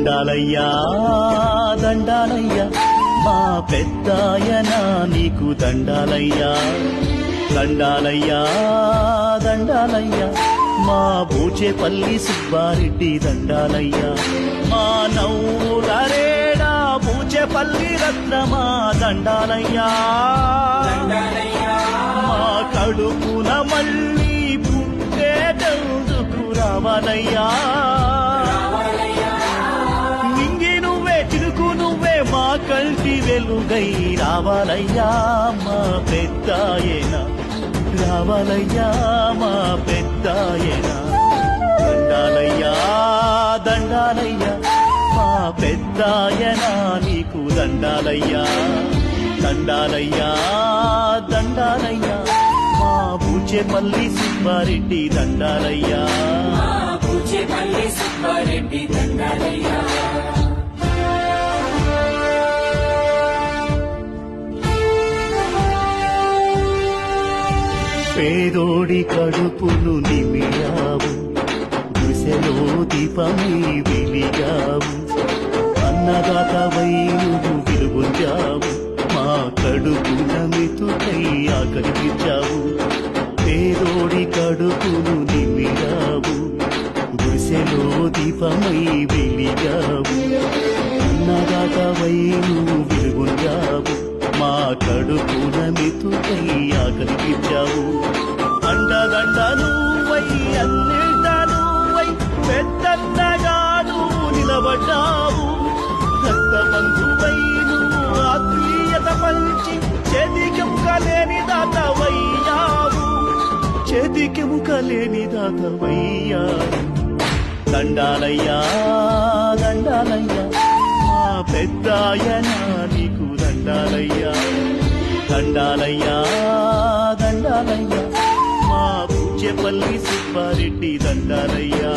దండాలయ్యా దండాలయ్యా మా పెద్దాయన నీకు దండాలయ్యా దండాలయ్యా దండాలయ్యా మా బూచేపల్లి సుబ్బారెడ్డి దండాలయ్యా మా నవ్వులరేడా బూచేపల్లి రత్నమా దండాలయ్యా మా కడుపున మళ్ళీ పుట్టేటందుకు రావాలయ్యా నింగి నువ్వే చిరుకు నువ్వే మా కంటి వెలుగై రావాలయ్యా మా పెద్దాయన రావాలయ్యా మా పెద్దాయన దండాలయ్యా దండాలయ్యా మా పెద్దాయన నీకు దండాలయ్యా దండాలయ్యా దండాలయ్యా మా బూచేపల్లి సుబ్బారెడ్డి దండాలయ్యా బూచేపల్లి సుబ్బారెడ్డి దండాలయ్యా పేదోడి కడుపును నిమియావు గుసెలో దీపమై వెలిగావు అన్నదాతవై నువ్వు వెలుగొందావు మా కడుపున మెతుకై ఆకలిపించావు పేదోడి కడుపును నిమియావు గుసెలో దీపమై వెలిగావు అన్నదాతవై నువ్వు వెలుగొందావు మా కడుపున మెతుకై ఆకలిపించావు అండదండ నువ్వై అన్నిట నువ్వై పెద్దన్నగా నువ్వు నిలబడ్డావు రక్తబంధువై నువ్వు ఆత్మీయత పంచి చేతికెముకలేని దాతవయ్యావు చేతికెముకలేని దాతవయ్యావు దండాలయ్యా దండాలయ్యా మా పెద్దాయన నీకు దండాలయ్యా దండాలయ్యా దండాలయ్యా మా బూచేపల్లి సుబ్బారెడ్డి దండాలయ్యా